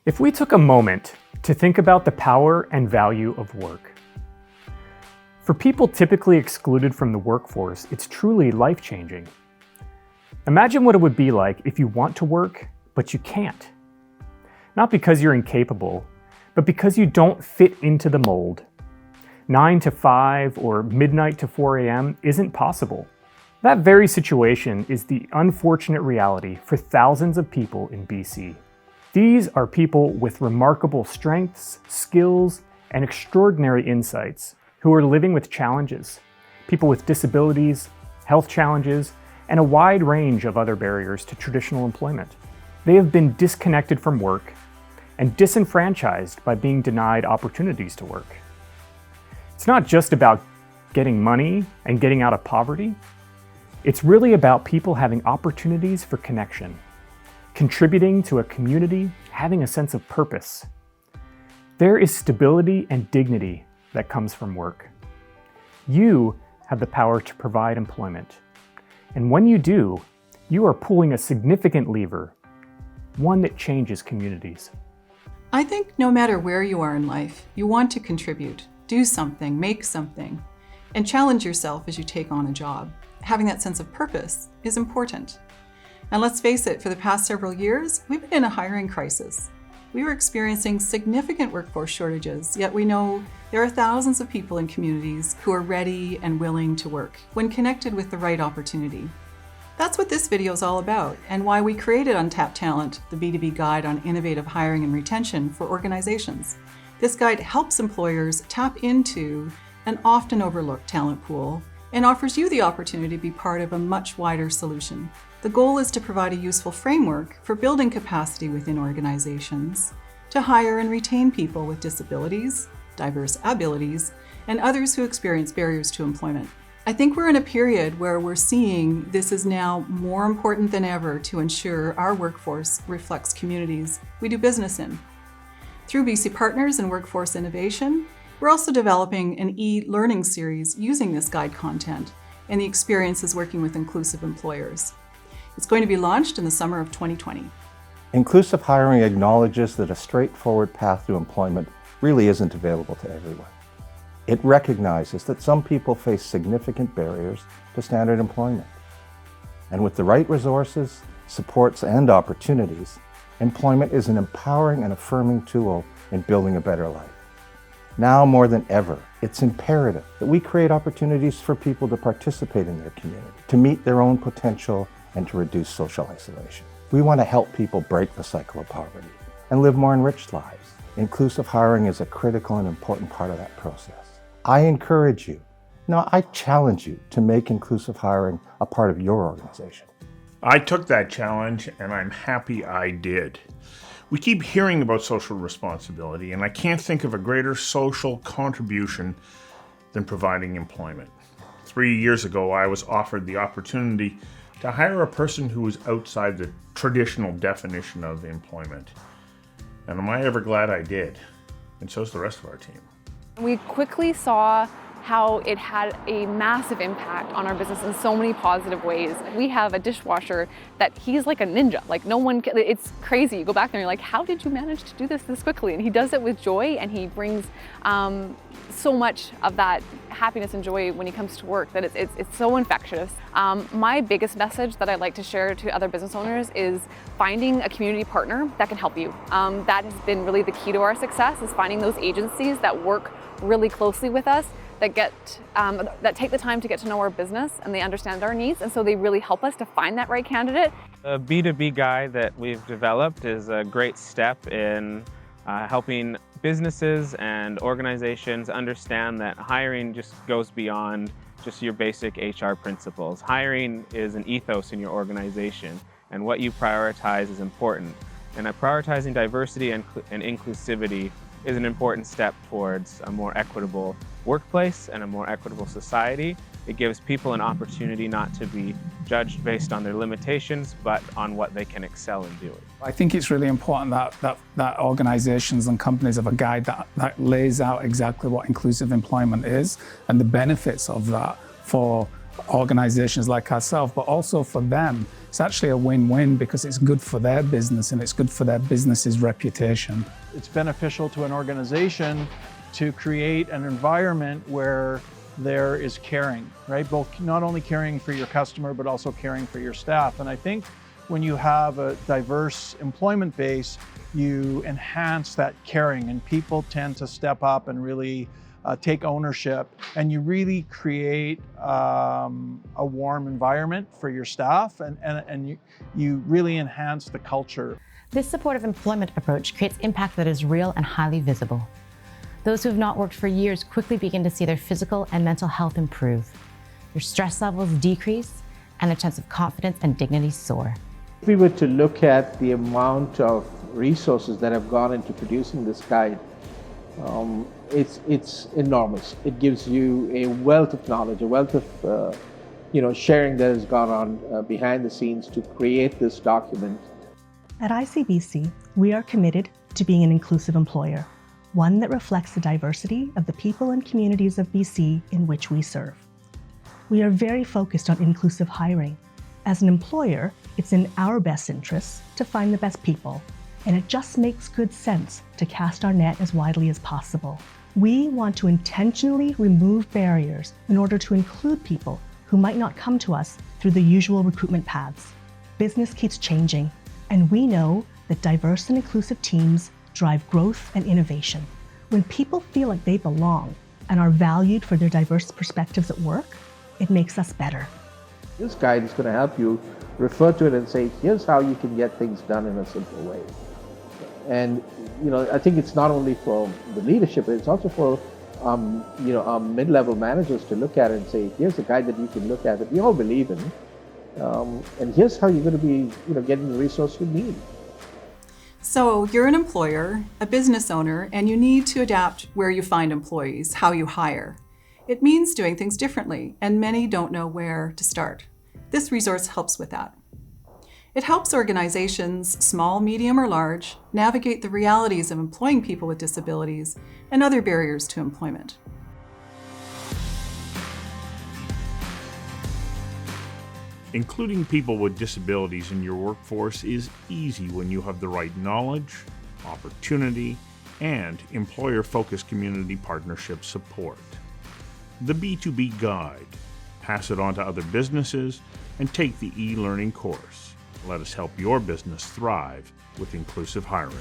If we took a moment to think about the power and value of work. For people typically excluded from the workforce, it's truly life-changing. Imagine what it would be like if you want to work, but you can't. Not because you're incapable, but because you don't fit into the mold. 9 to 5 or midnight to 4 a.m. isn't possible. That very situation is the unfortunate reality for thousands of people in BC. These are people with remarkable strengths, skills, and extraordinary insights who are living with challenges, people with disabilities, health challenges, and a wide range of other barriers to traditional employment. They have been disconnected from work and disenfranchised by being denied opportunities to work. It's not just about getting money and getting out of poverty. It's really about people having opportunities for connection, contributing to a community, having a sense of purpose. There is stability and dignity that comes from work. You have the power to provide employment. And when you do, you are pulling a significant lever, one that changes communities. I think no matter where you are in life, you want to contribute, do something, make something, and challenge yourself as you take on a job. Having that sense of purpose is important. And let's face it, for the past several years, we've been in a hiring crisis. We were experiencing significant workforce shortages, yet we know there are thousands of people in communities who are ready and willing to work when connected with the right opportunity. That's what this video is all about, and why we created Untapped Talent, the B2B guide on innovative hiring and retention for organizations. This guide helps employers tap into an often overlooked talent pool and offers you the opportunity to be part of a much wider solution. The goal is to provide a useful framework for building capacity within organizations to hire and retain people with disabilities, diverse abilities, and others who experience barriers to employment. I think we're in a period where we're seeing this is now more important than ever to ensure our workforce reflects communities we do business in. Through BC Partners and Workforce Innovation, we're also developing an e-learning series using this guide content and the experiences working with inclusive employers. It's going to be launched in the summer of 2020. Inclusive hiring acknowledges that a straightforward path to employment really isn't available to everyone. It recognizes that some people face significant barriers to standard employment. And with the right resources, supports, and opportunities, employment is an empowering and affirming tool in building a better life. Now more than ever, it's imperative that we create opportunities for people to participate in their community, to meet their own potential, and to reduce social isolation. We want to help people break the cycle of poverty and live more enriched lives. Inclusive hiring is a critical and important part of that process. I encourage you, no, I challenge you to make inclusive hiring a part of your organization. I took that challenge and I'm happy I did. We keep hearing about social responsibility, and I can't think of a greater social contribution than providing employment. 3 years ago, I was offered the opportunity to hire a person who was outside the traditional definition of employment. And am I ever glad I did? And so's the rest of our team. We quickly saw how it had a massive impact on our business in so many positive ways. We have a dishwasher that he's like a ninja. Like no one can, it's crazy. You go back there and you're like, how did you manage to do this quickly? And he does it with joy, and he brings so much of that happiness and joy when he comes to work that it's so infectious. My biggest message that I'd like to share to other business owners is finding a community partner that can help you. That has been really the key to our success, is finding those agencies that work really closely with us, that take the time to get to know our business, and they understand our needs, and so they really help us to find that right candidate. The B2B guide that we've developed is a great step in helping businesses and organizations understand that hiring just goes beyond just your basic HR principles. Hiring is an ethos in your organization, and what you prioritize is important. And prioritizing diversity and inclusivity is an important step towards a more equitable workplace and a more equitable society. It gives people an opportunity not to be judged based on their limitations, but on what they can excel in doing. I think it's really important that organizations and companies have a guide that lays out exactly what inclusive employment is and the benefits of that for organizations like ourselves, but also for them. It's actually a win-win because it's good for their business and it's good for their business's reputation. It's beneficial to an organization to create an environment where there is caring, right? Both not only caring for your customer, but also caring for your staff. And I think when you have a diverse employment base, you enhance that caring, and people tend to step up and really take ownership, and you really create a warm environment for your staff, and you really enhance the culture. This supportive employment approach creates impact that is real and highly visible. Those who have not worked for years quickly begin to see their physical and mental health improve. Their stress levels decrease, and their sense of confidence and dignity soar. If we were to look at the amount of resources that have gone into producing this guide, it's enormous. It gives you a wealth of knowledge, a wealth of sharing that has gone on behind the scenes to create this document. At ICBC, we are committed to being an inclusive employer, one that reflects the diversity of the people and communities of BC in which we serve. We are very focused on inclusive hiring. As an employer, it's in our best interests to find the best people, and it just makes good sense to cast our net as widely as possible. We want to intentionally remove barriers in order to include people who might not come to us through the usual recruitment paths. Business keeps changing, and we know that diverse and inclusive teams drive growth and innovation. When people feel like they belong and are valued for their diverse perspectives at work, it makes us better. This guide is going to help you refer to it and say, here's how you can get things done in a simple way. And I think it's not only for the leadership, but it's also for our mid-level managers to look at it and say, here's a guide that you can look at that we all believe in, and here's how you're going to be getting the resource you need. So you're an employer, a business owner, and you need to adapt where you find employees, how you hire. It means doing things differently, and many don't know where to start. This resource helps with that. It helps organizations, small, medium, or large, navigate the realities of employing people with disabilities and other barriers to employment. Including people with disabilities in your workforce is easy when you have the right knowledge, opportunity, and employer-focused community partnership support. The B2B Guide. Pass it on to other businesses and take the e-learning course. Let us help your business thrive with inclusive hiring.